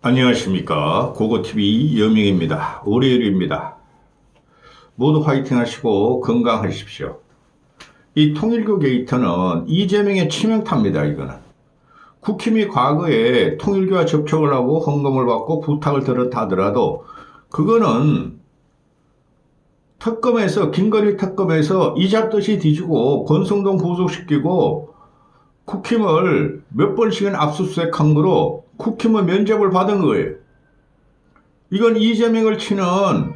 안녕하십니까. 고고TV 여명입니다. 월요일입니다. 모두 화이팅 하시고 건강하십시오. 이 통일교 게이트는 이재명의 치명타입니다. 이거는 국힘이 과거에 통일교와 접촉을 하고 헌금을 받고 부탁을 들었다 하더라도 그거는 특검에서 김건희 특검에서 이잡듯이 뒤지고 권성동 구속시키고 국힘을 몇 번씩은 압수수색한 거로 국힘은 면접을 받은 거예요. 이건 이재명을 치는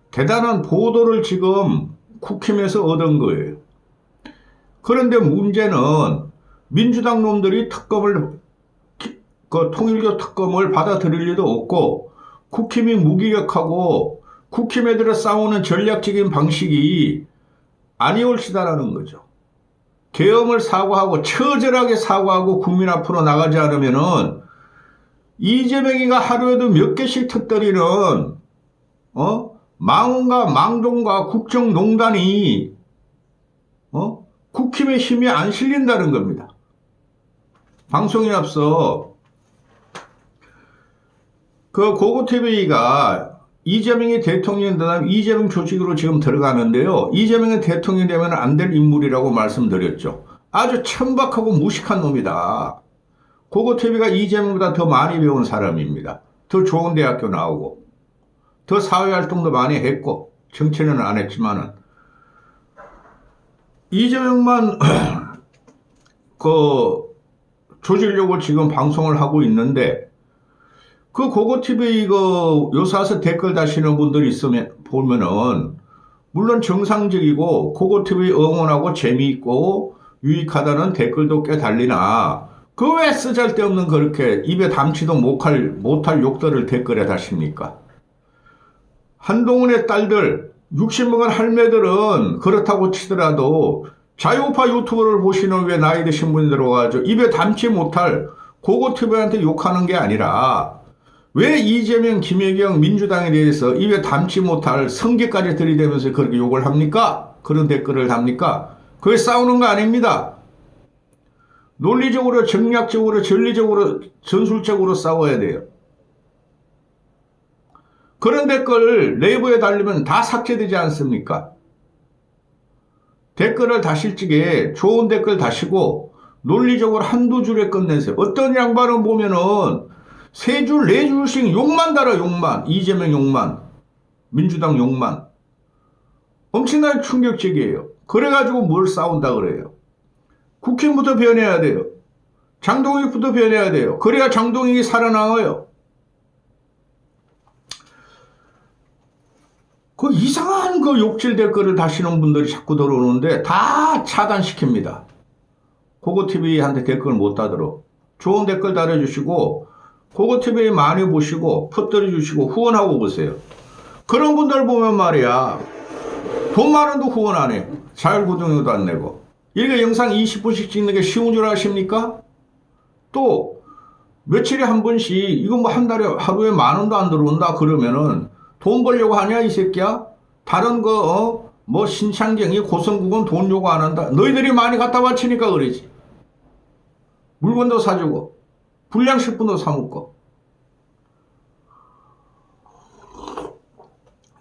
대단한 보도를 지금 국힘에서 얻은 거예요. 그런데 문제는 민주당 놈들이 통일교 특검을 받아들일 리도 없고 국힘이 무기력하고 국힘에 들어 싸우는 전략적인 방식이 아니올시다라는 거죠. 계엄을 사과하고 처절하게 사과하고 국민 앞으로 나가지 않으면은 이재명이가 하루에도 몇 개씩 터뜨리는 망언과 망동과 국정농단이 국힘의 힘이 안 실린다는 겁니다. 방송에 앞서 그 고고TV가 이재명이 대통령이 되면 이재명 조직으로 지금 들어가는데요. 이재명이 대통령이 되면 안 될 인물이라고 말씀드렸죠. 아주 천박하고 무식한 놈이다. 고고TV가 이재명보다 더 많이 배운 사람입니다. 더 좋은 대학교 나오고 더 사회활동도 많이 했고 정치는 안 했지만은 이재명만 조지려고 지금 방송을 하고 있는데 그 고고TV 요사서 댓글 다시는 분들이 있으면 보면은 물론 정상적이고 고고TV 응원하고 재미있고 유익하다는 댓글도 꽤 달리나 그 왜 쓰잘데없는 그렇게 입에 담지도 못할 욕들을 댓글에 다십니까? 한동훈의 딸들 60먹은 할매들은 그렇다고 치더라도 자유우파 유튜브를 보시는 왜 나이 드신 분들 와가지고 입에 담지 못할 고고TV한테 욕하는 게 아니라 왜 이재명, 김혜경, 민주당에 대해서 입에 담지 못할 성계까지 들이대면서 그렇게 욕을 합니까? 그런 댓글을 답니까? 그게 싸우는 거 아닙니다. 논리적으로, 정략적으로, 전리적으로, 전술적으로 싸워야 돼요. 그런 댓글 네이버에 달리면 다 삭제되지 않습니까? 댓글을 다실 적에 좋은 댓글 다시고 논리적으로 한두 줄에 끝내세요. 어떤 양반은 보면은 세 줄, 네 줄씩 욕만 달아, 욕만. 이재명 욕만. 민주당 욕만. 엄청나게 충격적이에요. 그래가지고 뭘 싸운다 그래요. 국힘부터 변해야 돼요. 장동익부터 변해야 돼요. 그래야 장동익이 살아나와요. 그 이상한 그 욕질 댓글을 다시는 분들이 자꾸 들어오는데 다 차단시킵니다. 고고TV한테 댓글 못 달도록. 좋은 댓글 달아주시고 고고TV 많이 보시고 퍼뜨려 주시고 후원하고 보세요. 그런 분들 보면 말이야 돈 많은도 후원 안 해. 자율구독료도 안 내고. 이렇게 영상 20분씩 찍는 게 쉬운 줄 아십니까? 또 며칠에 한 번씩 이거 뭐 한 달에 하루에 10,000원도 안 들어온다 그러면은 돈 벌려고 하냐 이 새끼야? 다른 뭐 신창경이 고성국은 돈 요구 안 한다. 너희들이 많이 갖다 바치니까 그러지. 물건도 사주고 불량식품도 사먹고.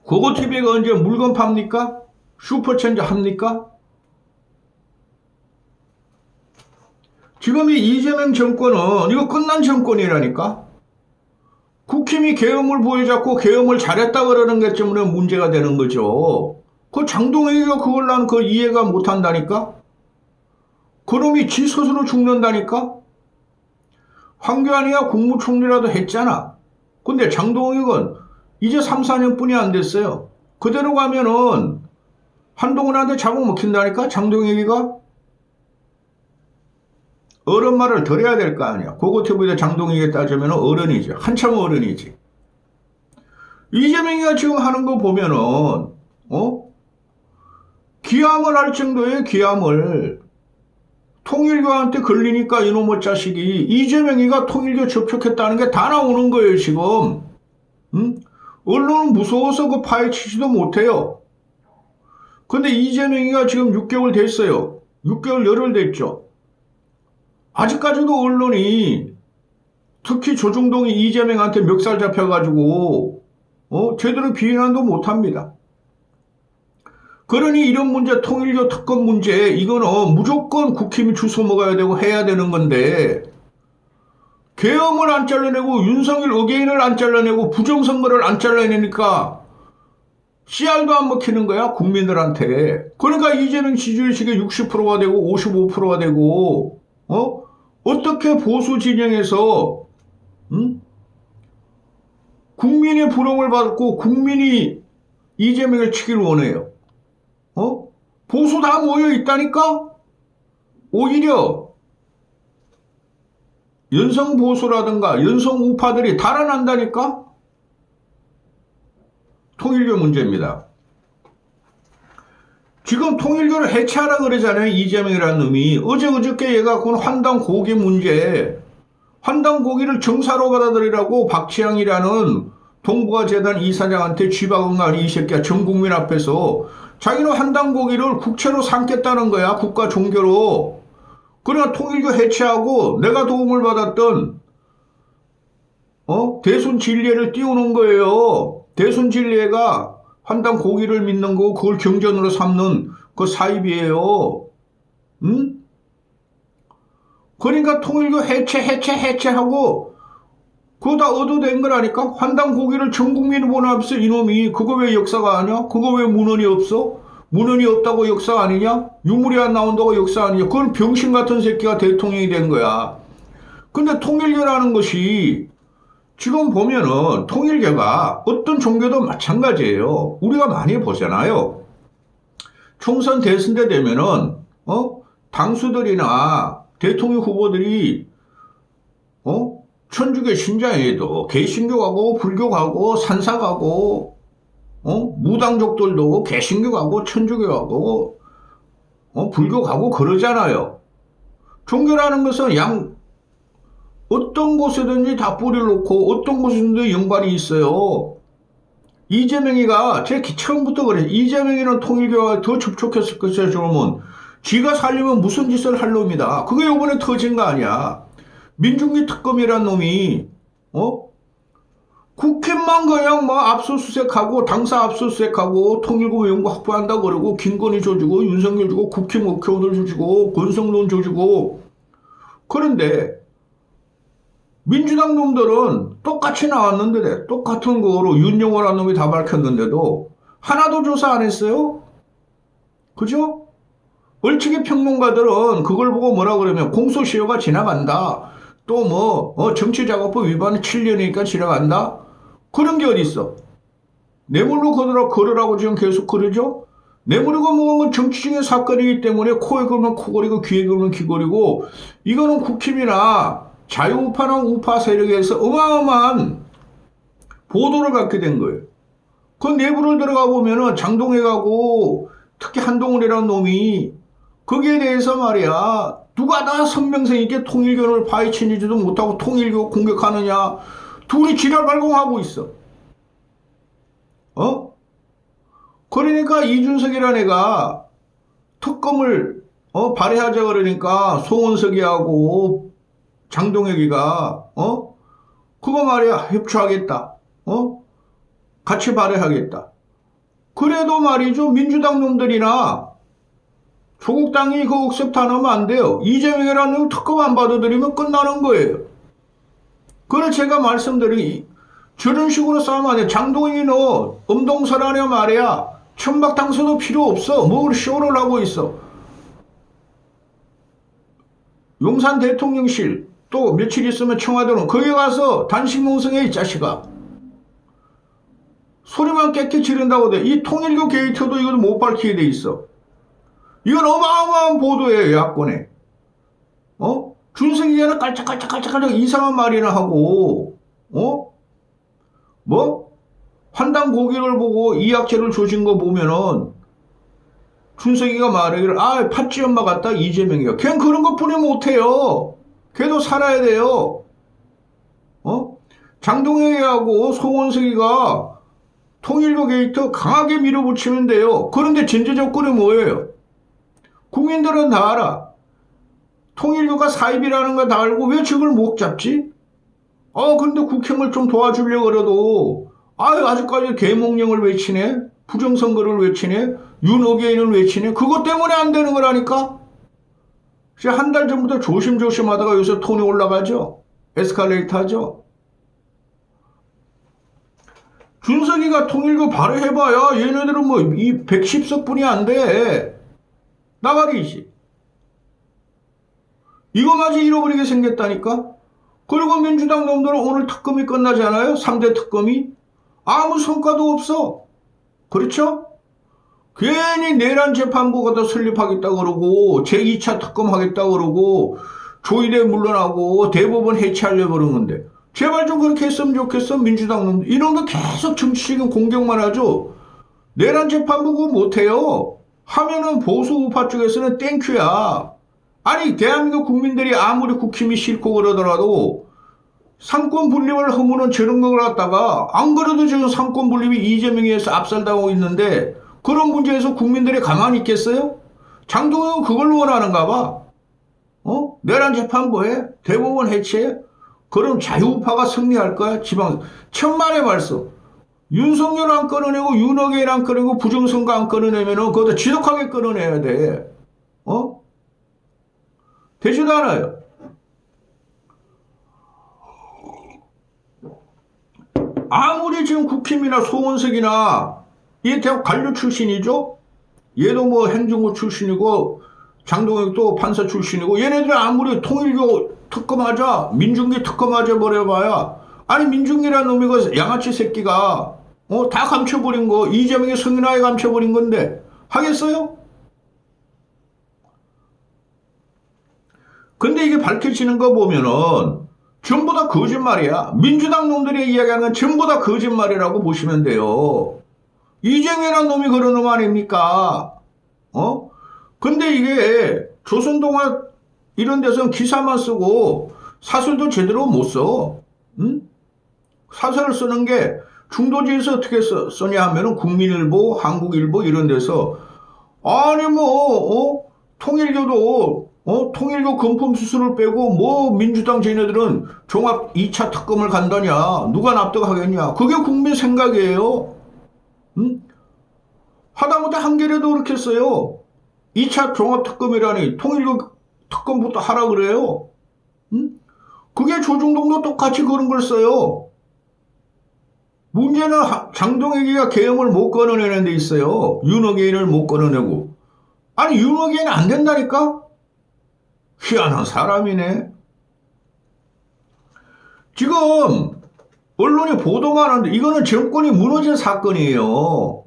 고고TV가 언제 물건 팝니까? 슈퍼체인지 합니까? 지금 이 이재명 정권은 이거 끝난 정권이라니까. 국힘이 계엄을 보여잡고 계엄을 잘했다 그러는 게 때문에 문제가 되는 거죠. 그 장동혁이가 그걸 난 그 이해가 못한다니까. 그놈이 지 스스로 죽는다니까. 황교안이가 국무총리라도 했잖아. 근데 장동혁은 이제 3, 4년뿐이 안 됐어요. 그대로 가면은 한동훈한테 잡아먹힌다니까 장동혁이가. 어른 말을 들어야 될 거 아니야. 고고TV에 장동혁에 따지면 어른이지. 한참 어른이지. 이재명이가 지금 하는 거 보면은 기함을 할 정도의 기함을 통일교한테 걸리니까 이놈의 자식이 이재명이가 통일교 접촉했다는 게 다 나오는 거예요 지금. 언론은 무서워서 그 파헤치지도 못해요. 근데 이재명이가 지금 6개월 됐어요. 6개월 열흘 됐죠. 아직까지도 언론이 특히 조중동이 이재명한테 멱살 잡혀가지고 제대로 비난도 못합니다. 그러니 이런 문제, 통일교 특검 문제, 이거는 무조건 국힘이 주워 먹어야 되고 해야 되는 건데, 계엄을 안 잘라내고 윤석열 의계인을 안 잘라내고 부정선거를 안 잘라내니까 씨알도 안 먹히는 거야, 국민들한테. 그러니까 이재명 지지율식이 60%가 되고 55%가 되고, 어떻게 보수 진영에서, 국민의 부러움을 받고 국민이 이재명을 치기를 원해요. 보수 다 모여 있다니까? 오히려 연성 보수라든가 연성 우파들이 달아난다니까? 통일교 문제입니다. 지금 통일교를 해체하라 그러잖아요. 이재명이라는 놈이. 어저께 얘가 그건 환당 고기 문제, 환당 고기를 정사로 받아들이라고 박치양이라는 동북아재단 이사장한테 쥐박은 거 아니, 이 새끼야. 전 국민 앞에서 자기는 환당 고기를 국채로 삼겠다는 거야. 국가 종교로. 그러나 통일교 해체하고 내가 도움을 받았던 대순 진리회를 띄우는 거예요. 대순 진리회가 환당 고기를 믿는 거, 그걸 경전으로 삼는 그 사입이에요. 응? 그러니까 통일교 해체하고 그거 다 얻어낸 거라니까. 환당 고기를 전 국민이 보내면서 이놈이 그거 왜 역사가 아니야? 그거 왜 문헌이 없어? 문헌이 없다고 역사 아니냐? 유물이 안 나온다고 역사 아니냐? 그건 병신 같은 새끼가 대통령이 된 거야. 근데 통일교라는 것이 지금 보면은 통일교가 어떤 종교도 마찬가지예요. 우리가 많이 보잖아요. 총선 대선 때 되면은 당수들이나 대통령 후보들이 천주교 신자에도 개신교 가고 불교 가고 산사 가고 무당족들도 개신교 가고 천주교 가고 불교 가고 그러잖아요. 종교라는 것은 어떤 곳에든지 다 뿌리를 놓고 어떤 곳에든지 연관이 있어요. 이재명이가 제가 처음부터 그래요. 이재명이는 통일교와 더 접촉했을 것이야. 저놈은 지가 살려면 무슨 짓을 할 놈이다. 그게 요번에 터진 거 아니야. 민중기 특검이란 놈이 국힘만 그냥 압수수색하고 당사 압수수색하고 통일교 외연구 확보한다 그러고 김건희 줘주고 윤석열 주고 국힘 국회의원들 줘주고 권성동 줘주고. 그런데 민주당 놈들은 똑같이 나왔는데 똑같은 거로 윤영호라는 놈이 다 밝혔는데도 하나도 조사 안 했어요? 그죠? 얼치기 평론가들은 그걸 보고 뭐라 그러면 공소시효가 지나간다. 또 정치작업법 위반 7년이니까 지나간다. 그런 게 어딨어. 뇌물로 걸으라고 지금 계속 그러죠? 뇌물이고 뭐건 정치적인 사건이기 때문에 코에 걸면 코걸이고 귀에 걸면 귀걸이고, 이거는 국힘이나 자유우파나 우파 세력에서 어마어마한 보도를 갖게 된 거예요. 그 내부를 들어가 보면은 장동혁하고 특히 한동훈이라는 놈이 거기에 대해서 말이야, 누가 다 선명성 있게 통일교를 파헤치지도 못하고 통일교 공격하느냐, 둘이 지랄 발공하고 있어. 그러니까 이준석이라는 애가 특검을 발의하자 그러니까 송원석이하고 장동혁이가 그거 말이야, 협조하겠다. 같이 발의하겠다. 그래도 말이죠, 민주당 놈들이나 조국당이 그 억셉트 안 하면 안 돼요. 이재명이라는 놈 특검 안 받아들이면 끝나는 거예요. 그래서 제가 말씀드린 저런 식으로 싸우면 안 돼. 장동혁이 너 엄동설하냐 말이야. 천박탕수도 필요 없어. 뭘 쇼를 하고 있어. 용산 대통령실 또 며칠 있으면 청와대로 거기 가서 단식 농성해, 이 자식아. 소리만 깨끗이 지른다고 돼. 이 통일교 게이트도 이것도 못 밝히게 돼 있어. 이건 어마어마한 보도예요, 야권에. 준석이가 깔짝깔짝 이상한 말이나 하고, 환당 고기를 보고 이학재를 조진 거 보면은, 준석이가 말하기를, 팥쥐 엄마 같다, 이재명이가. 그냥 그런 것 뿐이 못해요. 걔도 살아야 돼요. 장동혁이하고 송원석이가 통일교 게이트 강하게 밀어붙이면 돼요. 그런데 전제 조건이 뭐예요? 국민들은 다 알아. 통일교가 사입이라는 거 다 알고 왜 저걸 못 잡지? 근데 국힘을 좀 도와주려고 그래도, 아직까지 계몽령을 외치네? 부정선거를 외치네? 윤호개인을 외치네? 그것 때문에 안 되는 거라니까? 한 달 전부터 조심조심 하다가 요새 톤이 올라가죠? 에스컬레이터 하죠? 준석이가 통일교 바로 해봐야 얘네들은 뭐 이 110석뿐이 안 돼. 나가리지. 이거마저 잃어버리게 생겼다니까? 그리고 민주당 놈들은 오늘 특검이 끝나지 않아요? 3대 특검이? 아무 성과도 없어. 그렇죠? 괜히 내란 재판부가 더 설립하겠다 그러고 제2차 특검 하겠다 그러고 조의대 물러나고 대법원 해체하려고 그러는데 제발 좀 그렇게 했으면 좋겠어. 민주당 놈들. 이런 거 계속 정치적인 공격만 하죠. 내란 재판부 그거 못해요. 하면은 보수 우파 쪽에서는 땡큐야. 아니 대한민국 국민들이 아무리 국힘이 싫고 그러더라도 상권 분립을 허무는 저런 걸 갖다가 안 그래도 지금 상권 분립이 이재명에 의해서 압살당하고 있는데 그런 문제에서 국민들이 가만히 있겠어요? 장동혁은 그걸 원하는가 봐. 내란 재판부에 대법원 해체해? 그럼 자유우파가 승리할 거야? 지방 천만의 말씀. 윤석열 안 끌어내고 윤석열 안 끌어내고 부정선거 안 끌어내면은 그것도 지독하게 끌어내야 돼. 되지도 않아요. 아무리 지금 국힘이나 송원석이나 이 대학 관료 출신이죠? 얘도 뭐 행정부 출신이고 장동혁도 판사 출신이고 얘네들 아무리 통일교 특검하자 민중기 특검하자 버려봐야 아니 민중기라는 놈이 그 양아치 새끼가 다 감춰버린 거 이재명이 성인하에 감춰버린 건데 하겠어요? 근데 이게 밝혀지는 거 보면은 전부 다 거짓말이야. 민주당 놈들이 이야기하는 건 전부 다 거짓말이라고 보시면 돼요. 이재명이라는 놈이 그런 놈 아닙니까? 근데 이게 조선동화 이런 데서는 기사만 쓰고 사설도 제대로 못 써. 응? 사설을 쓰는 게 중도지에서 어떻게 쓰냐 하면은 국민일보, 한국일보 이런 데서 아니 통일교도 통일교 금품 수수를 빼고 뭐 민주당 쟤네들은 종합 2차 특검을 간다냐 누가 납득하겠냐 그게 국민 생각이에요. 응? 하다못해 한겨레도 그렇게 써요. 2차 종합 특검이라니 통일교 특검부터 하라 그래요. 응? 그게 조중동도 똑같이 그런 걸 써요. 문제는 장동혁이가 계엄을 못 끊어내는 데 있어요. 윤호개인을 못 끊어내고. 아니 윤호개인 안 된다니까? 희한한 사람이네. 지금 언론이 보도만 하는데 이거는 정권이 무너진 사건이에요.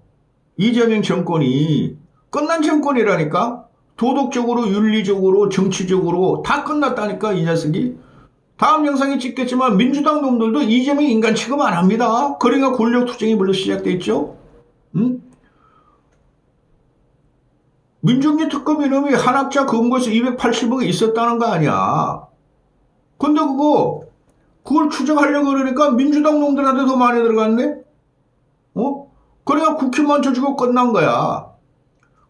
이재명 정권이 끝난 정권이라니까. 도덕적으로 윤리적으로 정치적으로 다 끝났다니까 이 녀석이. 다음 영상에 찍겠지만 민주당 놈들도 이재명 인간 취급 안 합니다. 그러니까 권력투쟁이 물론 시작돼 있죠. 응? 민중기 특검 이놈이 한학자 근거에서 280억이 있었다는 거 아니야. 근데 그걸 추적하려고 그러니까 민주당 놈들한테 더 많이 들어갔네? 그러니까 국힘만 쳐주고 끝난 거야.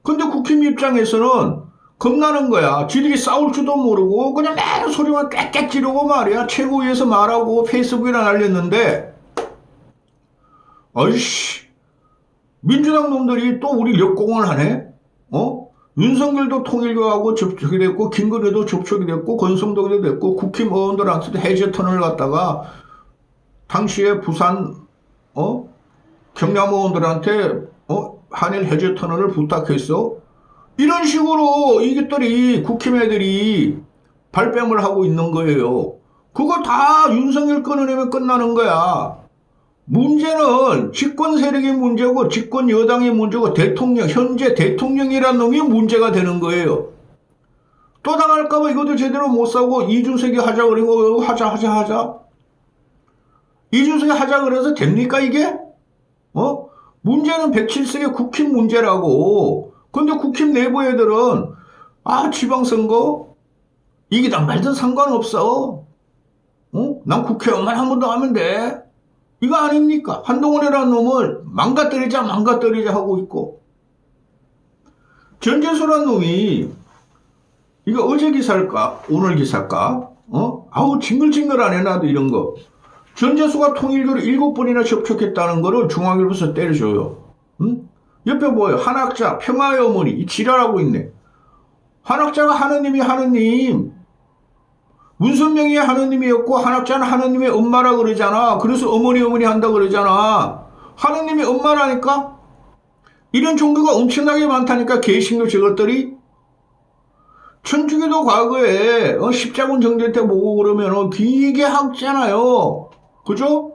근데 국힘 입장에서는 겁나는 거야. 지들이 싸울 줄도 모르고 그냥 매일 소리만 꽥꽥 지르고 말이야. 최고위에서 말하고 페이스북이나 날렸는데 아이씨 민주당 놈들이 또 우리 역공을 하네? 윤석열도 통일교하고 접촉이 됐고 김건희도 접촉이 됐고 권성동도 됐고 국힘 의원들한테도 해제턴을 갖다가 당시에 부산 경남 의원들한테 한일 해제턴을 부탁했어. 이런 식으로 이것들이 국힘 애들이 발뺌을 하고 있는 거예요. 그거 다 윤석열 끊어내면 끝나는 거야. 문제는 집권 세력의 문제고 집권 여당의 문제고 대통령 현재 대통령이란 놈이 문제가 되는 거예요. 또 당할까봐 이것도 제대로 못 사고 이준석이 하자 그런 거 하자. 이준석이 하자 그래서 됩니까 이게? 문제는 107석의 국힘 문제라고. 근데 국힘 내부 애들은 지방선거 이기든 말든 상관없어. 난 국회의원만 한 번 더 하면 돼. 이거 아닙니까? 한동훈이라는 놈을 망가뜨리자 하고 있고. 전재수라는 놈이 이거 어제 기사일까? 오늘 기사일까? 아우 징글징글하네 나도 이런 거. 전재수가 통일교를 7번이나 접촉했다는 거를 중앙일보에서 때려줘요. 응? 옆에 뭐예요? 한학자, 평화의 어머니, 이 지랄하고 있네. 한학자가 하느님이 하느님. 문선명이 하느님이었고 한학자는 하느님의 엄마라 그러잖아. 그래서 어머니 한다 그러잖아. 하느님이 엄마라니까? 이런 종교가 엄청나게 많다니까 개신교 저것들이. 천주교도 과거에 십자군 정대 때 보고 그러면 되게 학잖아요. 그죠?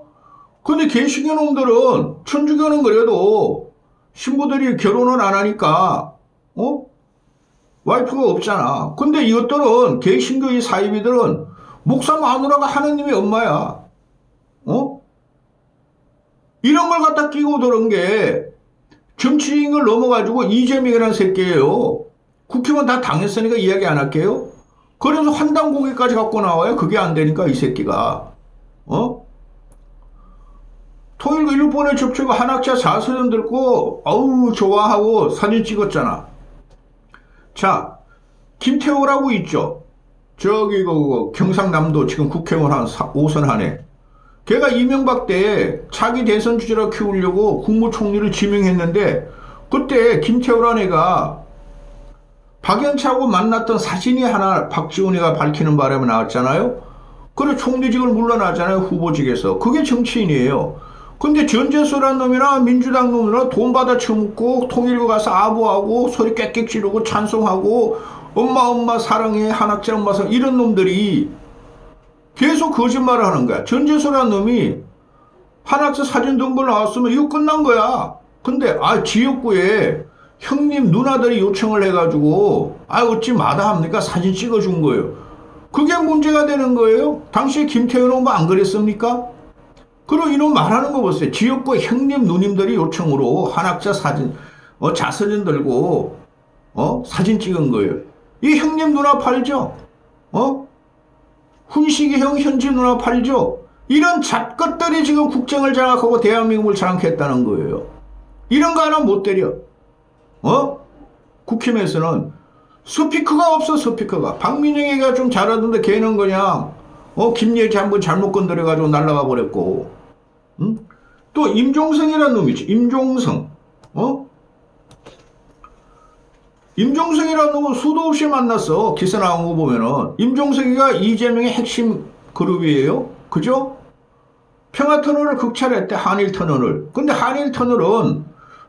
근데 개신교 놈들은 천주교는 그래도 신부들이 결혼을 안 하니까 와이프가 없잖아. 근데 이것들은 개신교 이 사이비들은 목사 마누라가 하느님의 엄마야. 이런 걸 갖다 끼고 들은 게 정치인을 넘어가지고 이재명이라는 새끼예요. 국회의원 다 당했으니까 이야기 안 할게요. 그래서 환당 고개까지 갖고 나와요. 그게 안 되니까 이 새끼가. 통일교 일본에 접촉 한학자 자서전 들고 어우 좋아하고 사진 찍었잖아. 자, 김태호라고 있죠. 저기 경상남도 지금 국회의원 한 5선 하네. 걔가 이명박 때 차기 대선 주자로 키우려고 국무총리를 지명했는데 그때 김태호라는 애가 박영차하고 만났던 사진이 하나 박지원이가 밝히는 바람에 나왔잖아요. 그래 총리직을 물러나잖아요. 후보직에서. 그게 정치인이에요. 근데 전재수라는 놈이나 민주당 놈이나 돈 받아 처먹고 통일교 가서 아부하고 소리 꽥꽥 지르고 찬송하고 엄마 사랑해 한학자 엄마 사랑 이런 놈들이 계속 거짓말을 하는 거야. 전재수라는 놈이 한학자 사진 등본 나왔으면 이거 끝난 거야. 근데 지역구에 형님 누나들이 요청을 해가지고 어찌 마다합니까? 사진 찍어준 거예요. 그게 문제가 되는 거예요. 당시에 김태현 오빠 안 그랬습니까? 그리고 이놈 말하는 거 보세요. 지역구 형님 누님들이 요청으로 한학자 사진 자서전 들고 사진 찍은 거예요. 이 형님 누나 팔죠? 훈식이 형 현지 누나 팔죠? 이런 잡것들이 지금 국정을 장악하고 대한민국을 장악했다는 거예요. 이런 거 하나 못 때려. 국힘에서는 스피커가 없어. 스피커가. 박민영이가 좀 잘하던데 걔는 그냥 김예지 한번 잘못 건드려가지고 날아가 버렸고. 또 임종성이라는 놈이 있지. 임종성. 임종성이라는 놈은 수도 없이 만났어. 기사 나온 거 보면은. 임종성이가 이재명의 핵심 그룹이에요. 그죠? 평화터널을 극찰했대. 한일터널을. 근데 한일터널은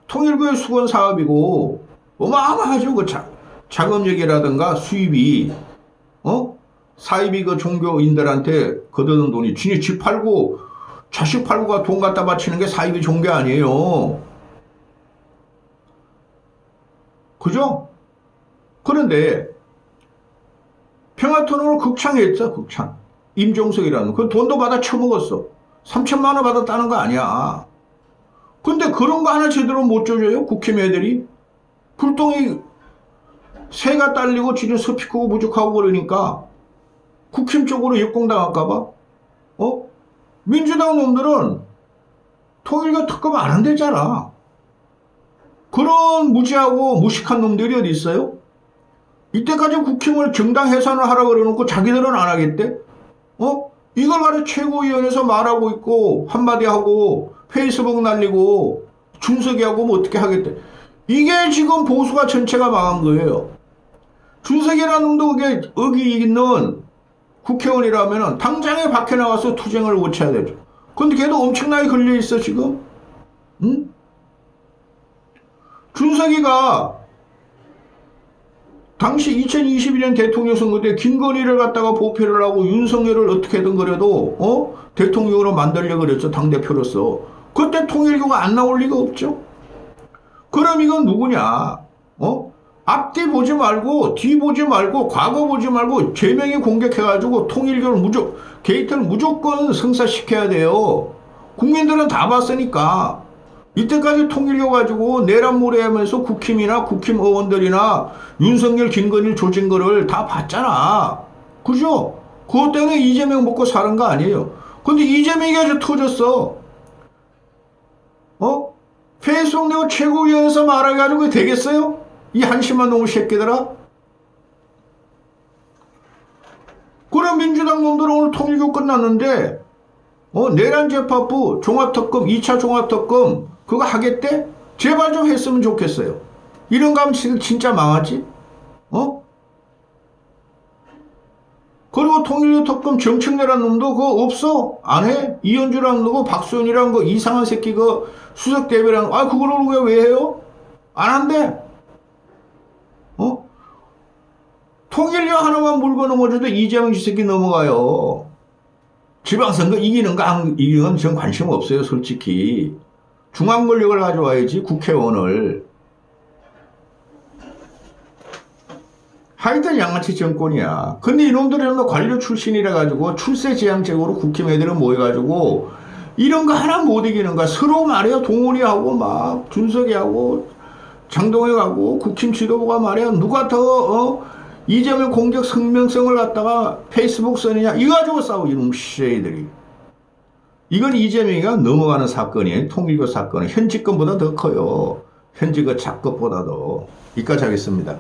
통일교의 수건 사업이고 어마어마하죠. 그 자금력이라든가 수입이 사입이 그 종교인들한테 거두는 돈이 지네 집 팔고 자식 팔고가 돈 갖다 바치는 게 사입이 종교 아니에요. 그죠? 그런데 평화터널을 극창했죠. 극창. 임종석이라는 그 돈도 받아 처먹었어. 3천만 원 받았다는 거 아니야. 근데 그런 거 하나 제대로 못 줘줘요. 국힘 애들이. 불똥이 새가 딸리고 지금 스피커고 부족하고 그러니까 국힘 쪽으로 역공당할까봐. 민주당 놈들은 통일교 특검 안 한대잖아. 그런 무지하고 무식한 놈들이 어디 있어요? 이때까지 국힘을 정당 해산을 하라고 그러놓고 자기들은 안 하겠대? 이걸 가지고 최고위원회에서 말하고 있고 한마디 하고 페이스북 날리고 준석이 하고 뭐 어떻게 하겠대? 이게 지금 보수가 전체가 망한 거예요. 준석이라는 놈도 그게 의기 있는 국회의원이라면 당장에 밖에 나가서 투쟁을 고쳐야 되죠. 근데 걔도 엄청나게 걸려있어 지금. 응? 준석이가 당시 2022년 대통령 선거 때 김건희를 갖다가 보필을 하고 윤석열을 어떻게든 그래도 대통령으로 만들려고 그랬죠. 당대표로서. 그때 통일교가 안 나올 리가 없죠. 그럼 이건 누구냐? 앞뒤 보지 말고 뒤 보지 말고 과거 보지 말고 제명이 공격해가지고 통일교를 게이트를 무조건 성사시켜야 돼요. 국민들은 다 봤으니까. 이때까지 통일교 가지고 내란몰이하면서 국힘이나 국힘 의원들이나 윤석열, 김건희 조진 거를 다 봤잖아. 그죠? 그것 때문에 이재명 먹고 사는 거 아니에요. 근데 이재명이 아주 터졌어. 페이스북 내고 최고위원회에서 말해가지고 되겠어요? 이 한심한 놈의 새끼들아? 그래 민주당 놈들은 오늘 통일교 끝났는데 내란재판부 종합특검, 2차 종합특검 그거 하겠대? 제발 좀 했으면 좋겠어요. 이런 거 하면 진짜 망하지? 그리고 통일교 특검 정청래라는 놈도 그거 없어? 안 해? 이현주라는 놈고 박수현이라는 거 이상한 새끼 그 수석대변이라는 거 그거를 왜 해요? 안 한대? 통일교 하나만 물고 넘어져도 이재명 지새끼 넘어가요. 지방선거 이기는 거 안 이기는 건 전 관심 없어요, 솔직히. 중앙 권력을 가져와야지, 국회의원을. 하여튼 양아치 정권이야. 근데 이놈들은 관료 출신이라 가지고 출세 지향적으로 국힘애들은 모여가지고 이런 거 하나 못 이기는 거야. 서로 말이야 동원이하고 막 준석이하고 장동혁하고 국힘 지도부가 말이야 누가 더 이재명 공격 성명성을 갖다가 페이스북 써느냐 이거 가지고 싸워 이놈 씨들이. 이건 이재명이가 넘어가는 사건이에요. 통일교 사건은 현직 건보다 더 커요. 현직 그 작것보다도. 이까지 하겠습니다.